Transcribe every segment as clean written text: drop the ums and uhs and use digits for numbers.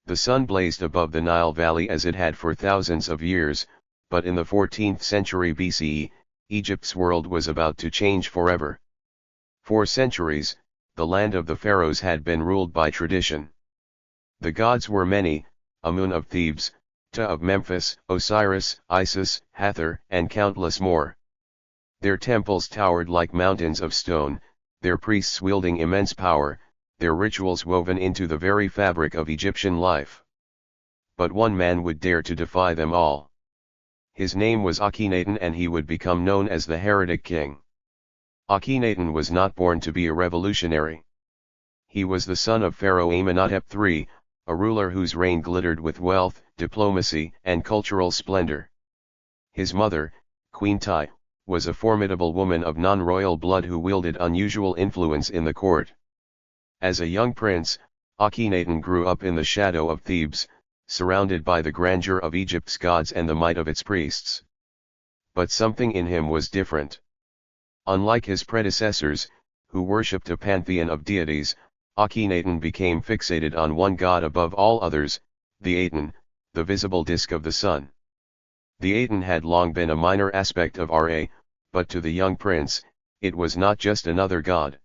The sun blazed above the Nile Valley as it had for thousands of years, but in the 14th century BCE, Egypt's world was about to change forever. For centuries, the land of the pharaohs had been ruled by tradition. The gods were many: Amun of Thebes, Ta of Memphis, Osiris, Isis, Hathor, and countless more. Their temples towered like mountains of stone, their priests wielding immense power, their rituals woven into the very fabric of Egyptian life. But one man would dare to defy them all. His name was Akhenaten, and he would become known as the Heretic King. Akhenaten was not born to be a revolutionary. He was the son of Pharaoh Amenhotep III, a ruler whose reign glittered with wealth, diplomacy, and cultural splendor. His mother, Queen Tai, was a formidable woman of non-royal blood who wielded unusual influence in the court. As a young prince, Akhenaten grew up in the shadow of Thebes, surrounded by the grandeur of Egypt's gods and the might of its priests. But something in him was different. Unlike his predecessors, who worshipped a pantheon of deities, Akhenaten became fixated on one god above all others, the Aten, the visible disk of the sun. The Aten had long been a minor aspect of Ra, but to the young prince, it was not just another god.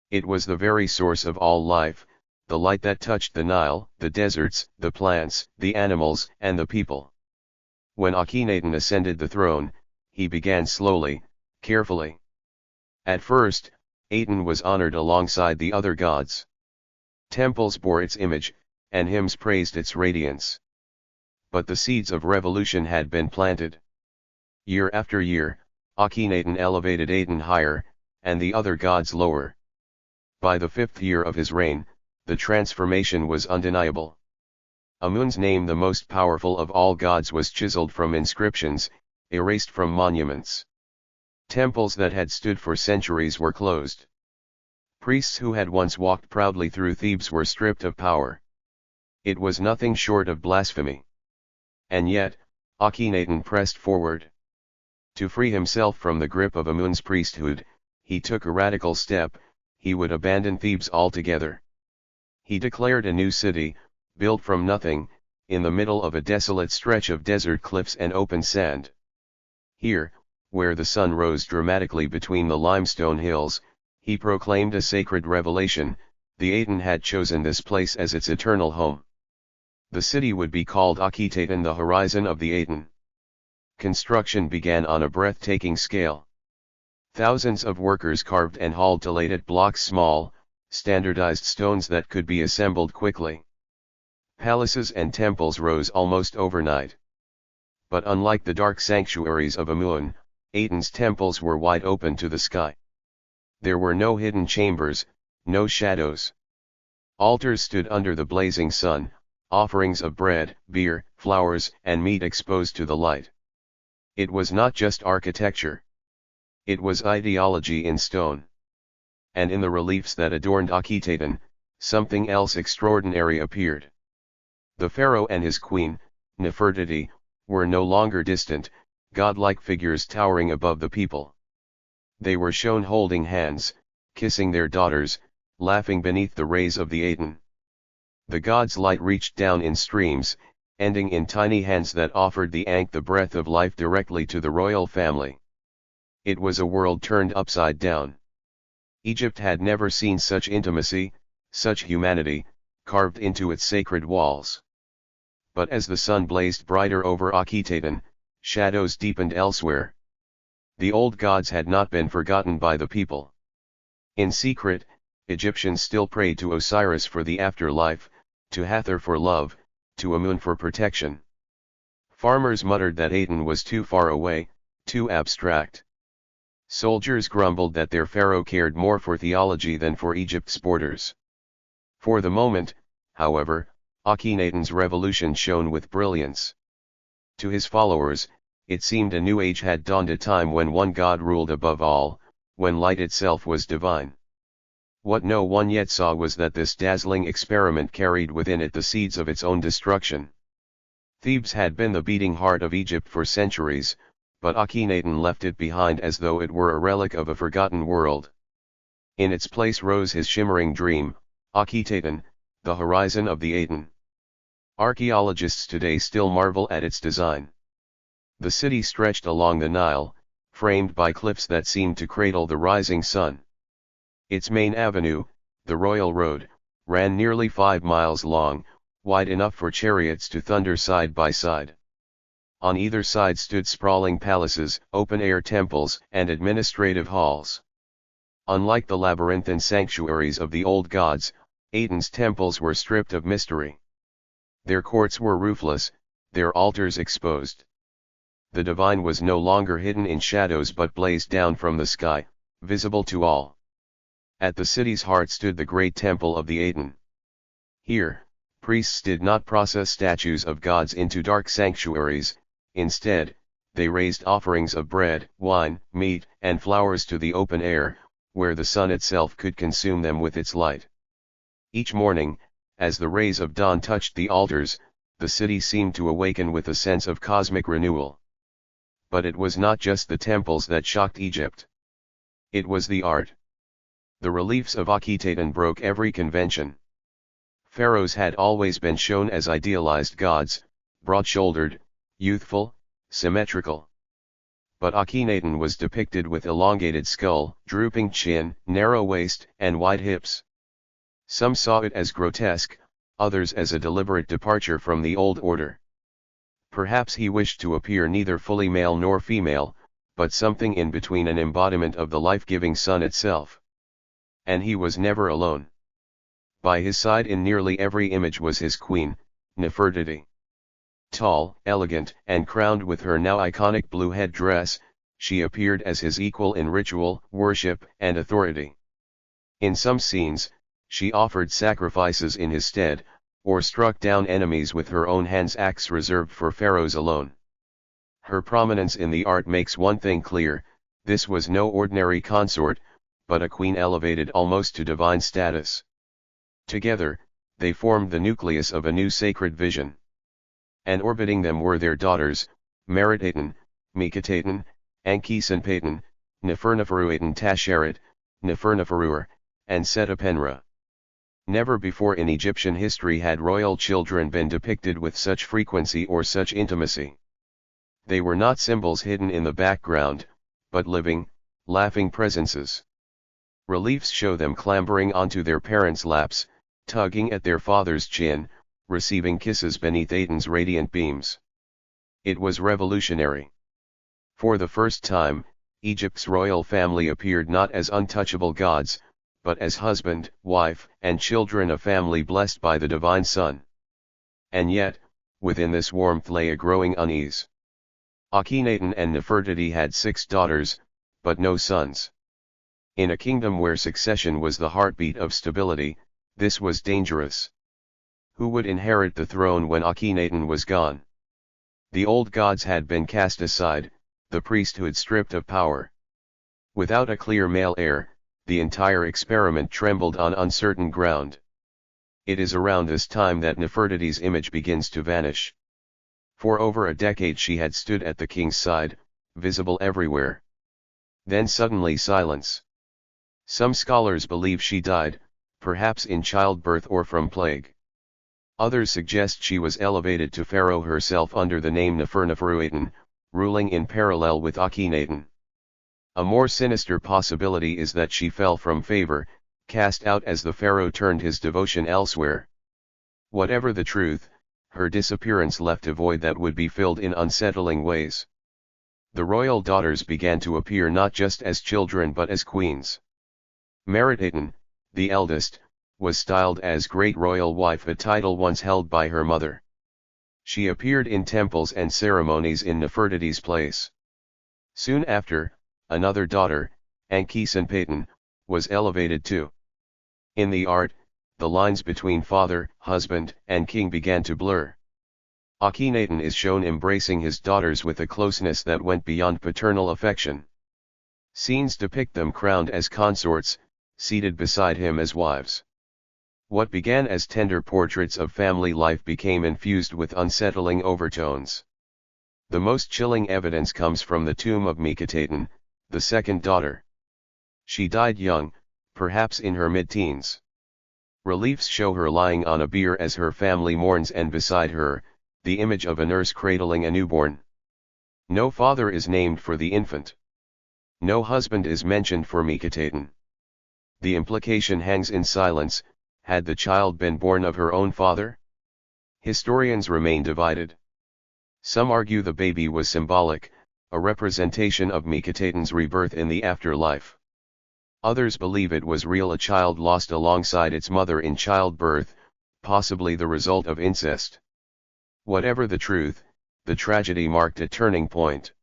It was the very source of all life, the light that touched the Nile, the deserts, the plants, the animals, and the people. When Akhenaten ascended the throne, he began slowly, carefully. At first, Aten was honored alongside the other gods. Temples bore its image, and hymns praised its radiance. But the seeds of revolution had been planted. Year after year, Akhenaten elevated Aten higher, and the other gods lower. By the 5th year of his reign, the transformation was undeniable. Amun's name, the most powerful of all gods, was chiseled from inscriptions, erased from monuments. Temples that had stood for centuries were closed. Priests who had once walked proudly through Thebes were stripped of power. It was nothing short of blasphemy. And yet, Akhenaten pressed forward. To free himself from the grip of Amun's priesthood, he took a radical step: he would abandon Thebes altogether. He declared a new city, built from nothing, in the middle of a desolate stretch of desert cliffs and open sand. Here, where the sun rose dramatically between the limestone hills, he proclaimed a sacred revelation: the Aten had chosen this place as its eternal home. The city would be called Akhenaten, the horizon of the Aten. Construction began on a breathtaking scale. Thousands of workers carved and hauled Talated blocks, small, standardized stones that could be assembled quickly. Palaces and temples rose almost overnight. But unlike the dark sanctuaries of Amun, Aten's temples were wide open to the sky. There were no hidden chambers, no shadows. Altars stood under the blazing sun, offerings of bread, beer, flowers, and meat exposed to the light. It was not just architecture. It was ideology in stone. And in the reliefs that adorned Akhenaten, something else extraordinary appeared. The pharaoh and his queen, Nefertiti, were no longer distant, godlike figures towering above the people. They were shown holding hands, kissing their daughters, laughing beneath the rays of the Aten. The god's light reached down in streams, ending in tiny hands that offered the Ankh, the breath of life, directly to the royal family. It was a world turned upside down. Egypt had never seen such intimacy, such humanity, carved into its sacred walls. But as the sun blazed brighter over Akhenaten, shadows deepened elsewhere. The old gods had not been forgotten by the people. In secret, Egyptians still prayed to Osiris for the afterlife, to Hathor for love, to Amun for protection. Farmers muttered that Aten was too far away, too abstract. Soldiers grumbled that their pharaoh cared more for theology than for Egypt's borders. For the moment, however, Akhenaten's revolution shone with brilliance. To his followers, it seemed a new age had dawned, a time when one god ruled above all, when light itself was divine. What no one yet saw was that this dazzling experiment carried within it the seeds of its own destruction. Thebes had been the beating heart of Egypt for centuries, but Akhenaten left it behind as though it were a relic of a forgotten world. In its place rose his shimmering dream, Akhenaten, the horizon of the Aten. Archaeologists today still marvel at its design. The city stretched along the Nile, framed by cliffs that seemed to cradle the rising sun. Its main avenue, the Royal Road, ran nearly 5 miles long, wide enough for chariots to thunder side by side. On either side stood sprawling palaces, open-air temples, and administrative halls. Unlike the labyrinthine sanctuaries of the old gods, Aten's temples were stripped of mystery. Their courts were roofless, their altars exposed. The divine was no longer hidden in shadows but blazed down from the sky, visible to all. At the city's heart stood the great temple of the Aten. Here, priests did not process statues of gods into dark sanctuaries, instead, they raised offerings of bread, wine, meat, and flowers to the open air, where the sun itself could consume them with its light. Each morning, as the rays of dawn touched the altars, the city seemed to awaken with a sense of cosmic renewal. But it was not just the temples that shocked Egypt. It was the art. The reliefs of Akhenaten broke every convention. Pharaohs had always been shown as idealized gods, broad-shouldered, youthful, symmetrical. But Akhenaten was depicted with elongated skull, drooping chin, narrow waist, and wide hips. Some saw it as grotesque, others as a deliberate departure from the old order. Perhaps he wished to appear neither fully male nor female, but something in between, an embodiment of the life-giving sun itself. And he was never alone. By his side in nearly every image was his queen, Nefertiti. Tall, elegant, and crowned with her now iconic blue headdress, she appeared as his equal in ritual, worship, and authority. In some scenes, she offered sacrifices in his stead, or struck down enemies with her own hands, acts reserved for pharaohs alone. Her prominence in the art makes one thing clear: this was no ordinary consort, but a queen elevated almost to divine status. Together, they formed the nucleus of a new sacred vision. And orbiting them were their daughters, Meritaten, Mikataten, Ankhesenpaten, Neferneferuaten Tasheret, Neferneferuer, and Setapenra. Never before in Egyptian history had royal children been depicted with such frequency or such intimacy. They were not symbols hidden in the background, but living, laughing presences. Reliefs show them clambering onto their parents' laps, tugging at their father's chin, receiving kisses beneath Aten's radiant beams. It was revolutionary. For the first time, Egypt's royal family appeared not as untouchable gods, but as husband, wife, and children, a family blessed by the divine sun. And yet, within this warmth lay a growing unease. Akhenaten and Nefertiti had 6 daughters, but no sons. In a kingdom where succession was the heartbeat of stability, this was dangerous. Who would inherit the throne when Akhenaten was gone? The old gods had been cast aside, the priesthood stripped of power. Without a clear male heir, the entire experiment trembled on uncertain ground. It is around this time that Nefertiti's image begins to vanish. For over a decade she had stood at the king's side, visible everywhere. Then suddenly silence. Some scholars believe she died, perhaps in childbirth or from plague. Others suggest she was elevated to pharaoh herself under the name Neferneferuaten, ruling in parallel with Akhenaten. A more sinister possibility is that she fell from favor, cast out as the pharaoh turned his devotion elsewhere. Whatever the truth, her disappearance left a void that would be filled in unsettling ways. The royal daughters began to appear not just as children but as queens. Meritaten, the eldest, was styled as Great Royal Wife, a title once held by her mother. She appeared in temples and ceremonies in Nefertiti's place. Soon after, another daughter, Ankhesenpaten, was elevated too. In the art, the lines between father, husband, and king began to blur. Akhenaten is shown embracing his daughters with a closeness that went beyond paternal affection. Scenes depict them crowned as consorts, seated beside him as wives. What began as tender portraits of family life became infused with unsettling overtones. The most chilling evidence comes from the tomb of Mikataten, the second daughter. She died young, perhaps in her mid-teens. Reliefs show her lying on a bier as her family mourns, and beside her, the image of a nurse cradling a newborn. No father is named for the infant. No husband is mentioned for Akhenaten. The implication hangs in silence: had the child been born of her own father? Historians remain divided. Some argue the baby was symbolic, a representation of Akhenaten's rebirth in the afterlife. Others believe it was real, a child lost alongside its mother in childbirth, possibly the result of incest. Whatever the truth, the tragedy marked a turning point.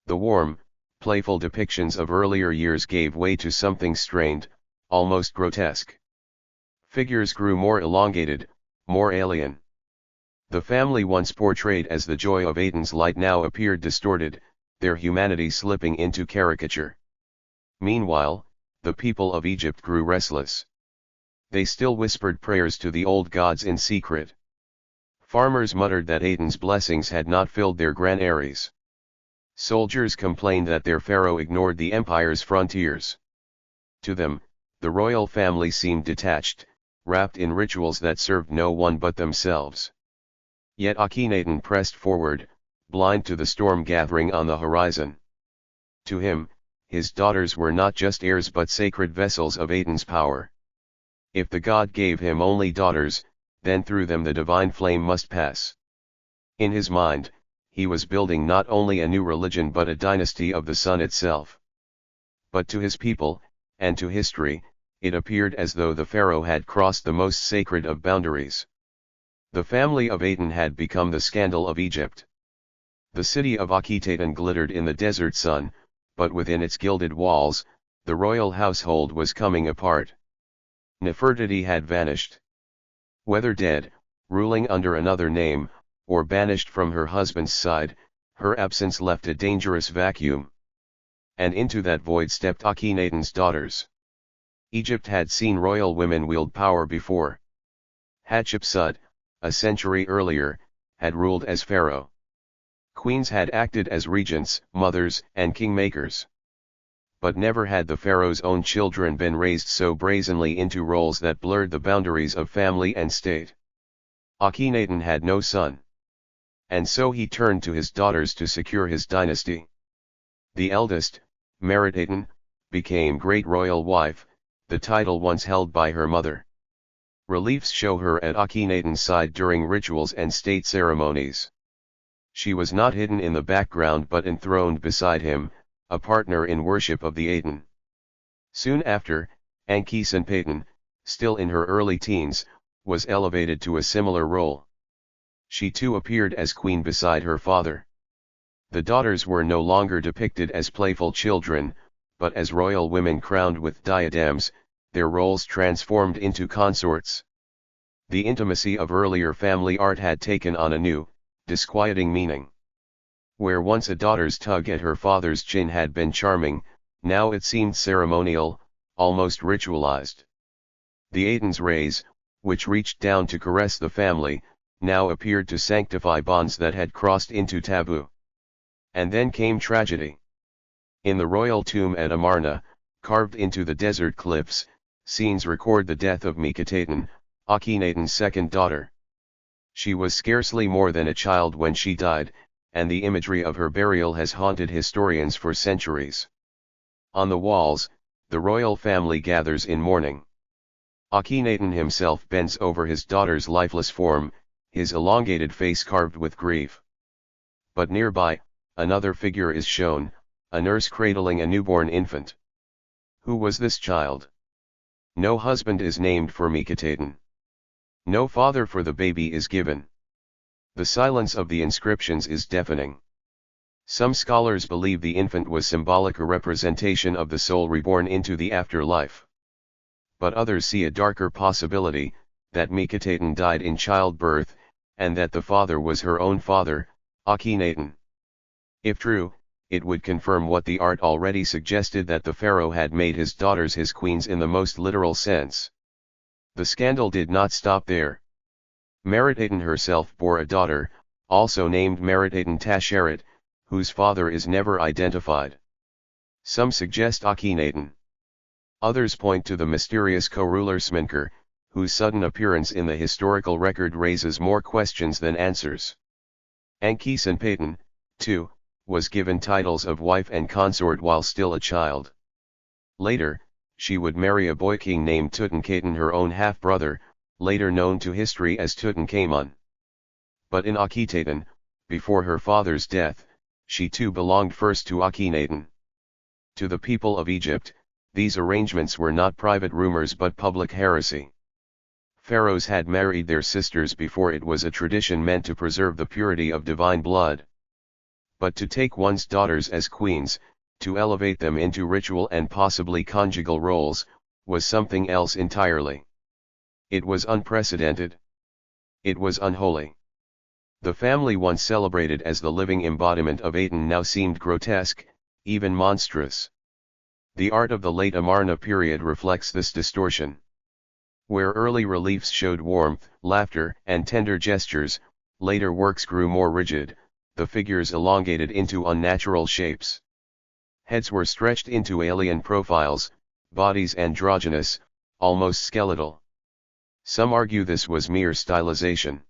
The warm, playful depictions of earlier years gave way to something strained, almost grotesque. Figures grew more elongated, more alien. The family once portrayed as the joy of Aten's light now appeared distorted, their humanity slipping into caricature. Meanwhile, the people of Egypt grew restless. They still whispered prayers to the old gods in secret. Farmers muttered that Aten's blessings had not filled their granaries. Soldiers complained that their pharaoh ignored the empire's frontiers. To them, the royal family seemed detached, wrapped in rituals that served no one but themselves. Yet Akhenaten pressed forward, blind to the storm gathering on the horizon. To him, his daughters were not just heirs but sacred vessels of Aten's power. If the god gave him only daughters, then through them the divine flame must pass. In his mind, he was building not only a new religion but a dynasty of the sun itself. But to his people, and to history, it appeared as though the pharaoh had crossed the most sacred of boundaries. The family of Aten had become the scandal of Egypt. The city of Akhenaten glittered in the desert sun, but within its gilded walls, the royal household was coming apart. Nefertiti had vanished. Whether dead, ruling under another name, or banished from her husband's side, her absence left a dangerous vacuum. And into that void stepped Akhenaten's daughters. Egypt had seen royal women wield power before. Hatshepsut, a century earlier, had ruled as pharaoh. Queens had acted as regents, mothers, and kingmakers. But never had the pharaoh's own children been raised so brazenly into roles that blurred the boundaries of family and state. Akhenaten had no son. And so he turned to his daughters to secure his dynasty. The eldest, Meritaten, became great royal wife, the title once held by her mother. Reliefs show her at Akhenaten's side during rituals and state ceremonies. She was not hidden in the background but enthroned beside him, a partner in worship of the Aten. Soon after, Ankhesenpaten, still in her early teens, was elevated to a similar role. She too appeared as queen beside her father. The daughters were no longer depicted as playful children, but as royal women crowned with diadems, their roles transformed into consorts. The intimacy of earlier family art had taken on a new, disquieting meaning. Where once a daughter's tug at her father's chin had been charming, now it seemed ceremonial, almost ritualized. The Aten's rays, which reached down to caress the family, now appeared to sanctify bonds that had crossed into taboo. And then came tragedy. In the royal tomb at Amarna, carved into the desert cliffs, scenes record the death of Akhenaten, Akhenaten's second daughter. She was scarcely more than a child when she died, and the imagery of her burial has haunted historians for centuries. On the walls, the royal family gathers in mourning. Akhenaten himself bends over his daughter's lifeless form, his elongated face carved with grief. But nearby, another figure is shown, a nurse cradling a newborn infant. Who was this child? No husband is named for Akhenaten. No father for the baby is given. The silence of the inscriptions is deafening. Some scholars believe the infant was symbolic, a representation of the soul reborn into the afterlife. But others see a darker possibility, that Akhenaten died in childbirth, and that the father was her own father, Akhenaten. If true, it would confirm what the art already suggested, that the pharaoh had made his daughters his queens in the most literal sense. The scandal did not stop there. Meritaten herself bore a daughter, also named Meritaten Tasheret, whose father is never identified. Some suggest Akhenaten. Others point to the mysterious co-ruler Smenkhar, whose sudden appearance in the historical record raises more questions than answers. Akhenaten, too, was given titles of wife and consort while still a child. Later, she would marry a boy king named Tutankhaten, her own half-brother, later known to history as Tutankhamun. But in Akhenaten, before her father's death, she too belonged first to Akhenaten. To the people of Egypt, these arrangements were not private rumors but public heresy. Pharaohs had married their sisters before it was a tradition meant to preserve the purity of divine blood. But to take one's daughters as queens, to elevate them into ritual and possibly conjugal roles, was something else entirely. It was unprecedented. It was unholy. The family once celebrated as the living embodiment of Aten now seemed grotesque, even monstrous. The art of the late Amarna period reflects this distortion. Where early reliefs showed warmth, laughter, and tender gestures, later works grew more rigid, the figures elongated into unnatural shapes. Heads were stretched into alien profiles, bodies androgynous, almost skeletal. Some argue this was mere stylization.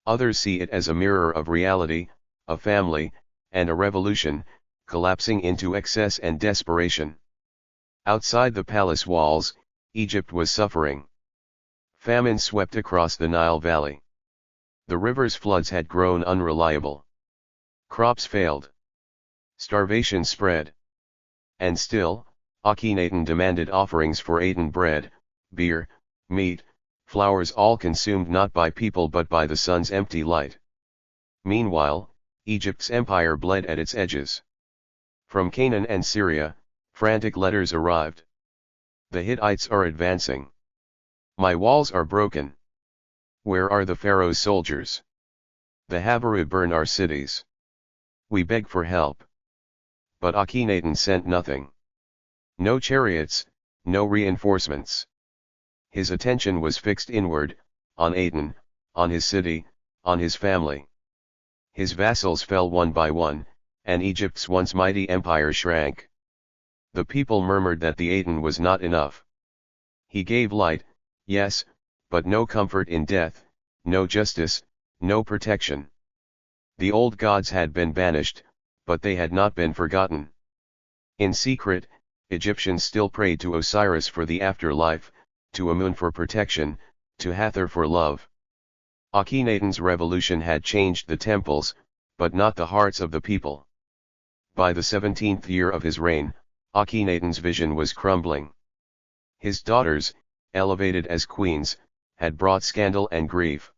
Others see it as a mirror of reality, a family, and a revolution, collapsing into excess and desperation. Outside the palace walls, Egypt was suffering. Famine swept across the Nile Valley. The river's floods had grown unreliable. Crops failed. Starvation spread. And still, Akhenaten demanded offerings for Aten bread, beer, meat, flowers, all consumed not by people but by the sun's empty light. Meanwhile, Egypt's empire bled at its edges. From Canaan and Syria, frantic letters arrived. The Hittites are advancing. My walls are broken. Where are the Pharaoh's soldiers? The Habaru burn our cities. We beg for help. But Akhenaten sent nothing. No chariots, no reinforcements. His attention was fixed inward, on Aten, on his city, on his family. His vassals fell one by one, and Egypt's once mighty empire shrank. The people murmured that the Aten was not enough. He gave light, yes, but no comfort in death, no justice, no protection. The old gods had been banished, but they had not been forgotten. In secret, Egyptians still prayed to Osiris for the afterlife, to Amun for protection, to Hathor for love. Akhenaten's revolution had changed the temples, but not the hearts of the people. By the 17th year of his reign, Akhenaten's vision was crumbling. His daughters, elevated as queens, had brought scandal and grief.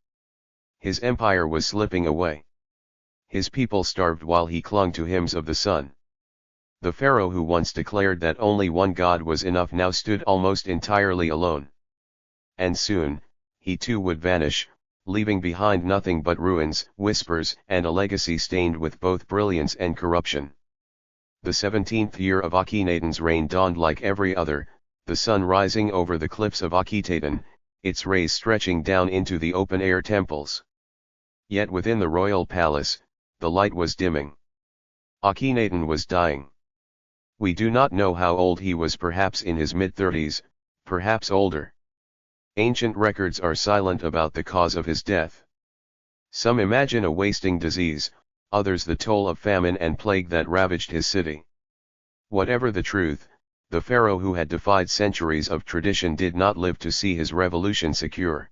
His empire was slipping away. His people starved while he clung to hymns of the sun. The pharaoh who once declared that only one god was enough now stood almost entirely alone. And soon, he too would vanish, leaving behind nothing but ruins, whispers, and a legacy stained with both brilliance and corruption. The 17th year of Akhenaten's reign dawned like every other, the sun rising over the cliffs of Akhenaten, its rays stretching down into the open-air temples. Yet within the royal palace, the light was dimming. Akhenaten was dying. We do not know how old he was, perhaps in his mid-30s, perhaps older. Ancient records are silent about the cause of his death. Some imagine a wasting disease, others the toll of famine and plague that ravaged his city. Whatever the truth, the pharaoh who had defied centuries of tradition did not live to see his revolution secure.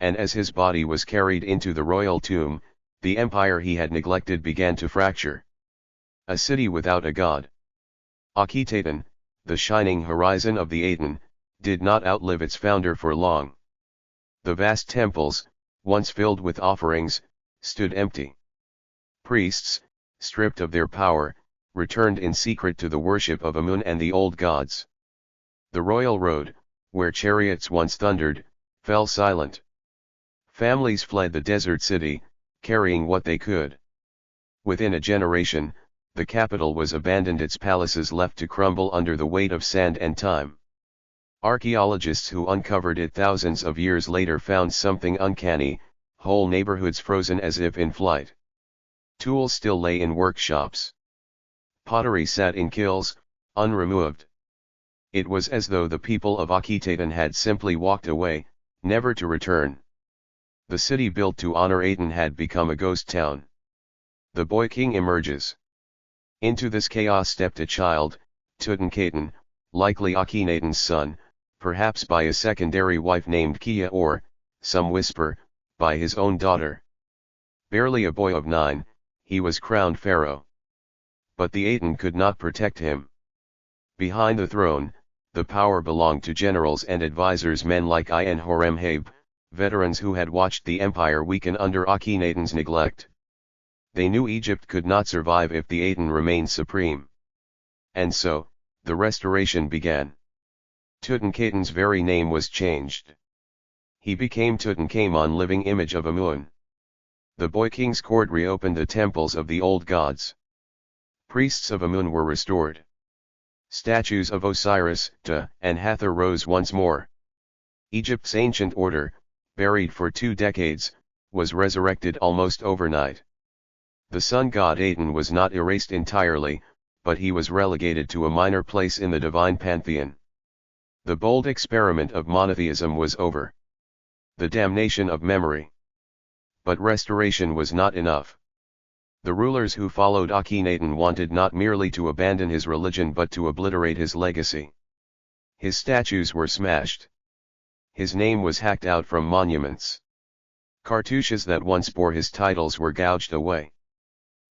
And as his body was carried into the royal tomb, the empire he had neglected began to fracture. A city without a god. Akhenaten, the shining horizon of the Aten, did not outlive its founder for long. The vast temples, once filled with offerings, stood empty. Priests, stripped of their power, returned in secret to the worship of Amun and the old gods. The royal road, where chariots once thundered, fell silent. Families fled the desert city, carrying what they could. Within a generation, the capital was abandoned, its palaces left to crumble under the weight of sand and time. Archaeologists who uncovered it thousands of years later found something uncanny, whole neighborhoods frozen as if in flight. Tools still lay in workshops. Pottery sat in kilns, unremoved. It was as though the people of Akhenaten had simply walked away, never to return. The city built to honor Aten had become a ghost town. The boy king emerges. Into this chaos stepped a child, Tutankhaten, likely Akhenaten's son, perhaps by a secondary wife named Kia or, some whisper, by his own daughter. Barely a boy of 9, he was crowned pharaoh. But the Aten could not protect him. Behind the throne, the power belonged to generals and advisors, men like I and Horemheb, veterans who had watched the empire weaken under Akhenaten's neglect. They knew Egypt could not survive if the Aten remained supreme. And so, the restoration began. Tutankhaten's very name was changed. He became Tutankhamun, living image of Amun. The boy king's court reopened the temples of the old gods. Priests of Amun were restored. Statues of Osiris, Ta, and Hathor rose once more. Egypt's ancient order, buried for 2 decades, was resurrected almost overnight. The sun god Aten was not erased entirely, but he was relegated to a minor place in the divine pantheon. The bold experiment of monotheism was over. The damnation of memory. But restoration was not enough. The rulers who followed Akhenaten wanted not merely to abandon his religion but to obliterate his legacy. His statues were smashed. His name was hacked out from monuments. Cartouches that once bore his titles were gouged away.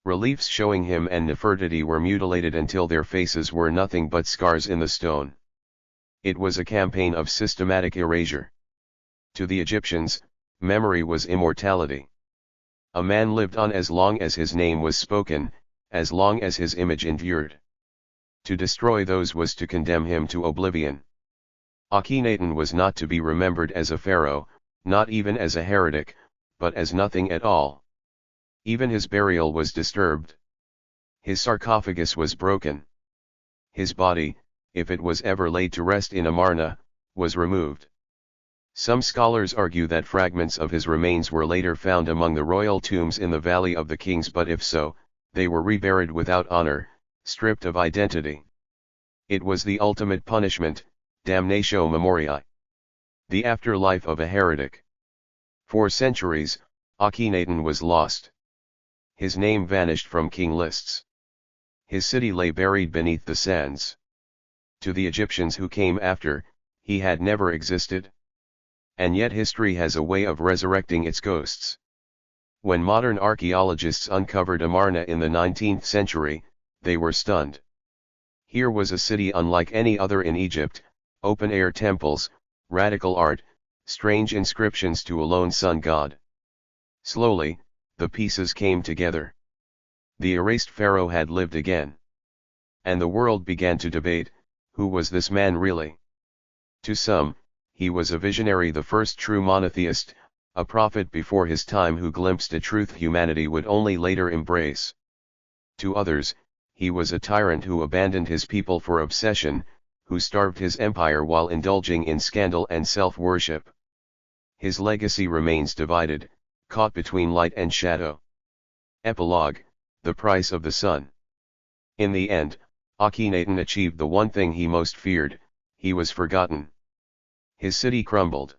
Reliefs showing him and Nefertiti were mutilated until their faces were nothing but scars in the stone. It was a campaign of systematic erasure. To the Egyptians, memory was immortality. A man lived on as long as his name was spoken, as long as his image endured. To destroy those was to condemn him to oblivion. Akhenaten was not to be remembered as a pharaoh, not even as a heretic, but as nothing at all. Even his burial was disturbed. His sarcophagus was broken. His body, if it was ever laid to rest in Amarna, was removed. Some scholars argue that fragments of his remains were later found among the royal tombs in the Valley of the Kings, but if so, they were reburied without honor, stripped of identity. It was the ultimate punishment, damnatio memoriae. The afterlife of a heretic. For centuries, Akhenaten was lost. His name vanished from king lists. His city lay buried beneath the sands. To the Egyptians who came after, he had never existed. And yet history has a way of resurrecting its ghosts. When modern archaeologists uncovered Amarna in the 19th century, they were stunned. Here was a city unlike any other in Egypt, open-air temples, radical art, strange inscriptions to a lone sun god. Slowly, the pieces came together. The erased pharaoh had lived again. And the world began to debate, who was this man really? To some, he was a visionary, the first true monotheist, a prophet before his time who glimpsed a truth humanity would only later embrace. To others, he was a tyrant who abandoned his people for obsession, who starved his empire while indulging in scandal and self-worship. His legacy remains divided, caught between light and shadow. Epilogue, the price of the sun. In the end, Akhenaten achieved the one thing he most feared: he was forgotten. His city crumbled.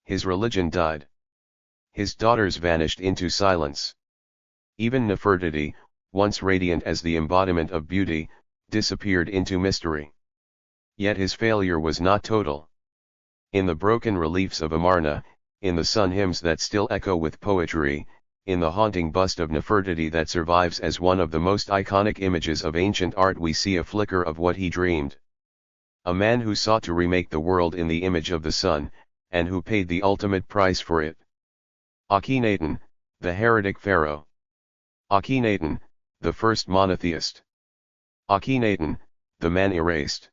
His religion died. His daughters vanished into silence. Even Nefertiti, once radiant as the embodiment of beauty, disappeared into mystery. Yet his failure was not total. In the broken reliefs of Amarna, in the sun hymns that still echo with poetry, in the haunting bust of Nefertiti that survives as one of the most iconic images of ancient art, we see a flicker of what he dreamed. A man who sought to remake the world in the image of the sun, and who paid the ultimate price for it. Akhenaten, the heretic pharaoh. Akhenaten, the first monotheist. Akhenaten, the man erased.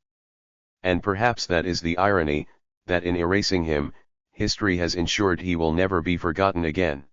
And perhaps that is the irony, that in erasing him, history has ensured he will never be forgotten again.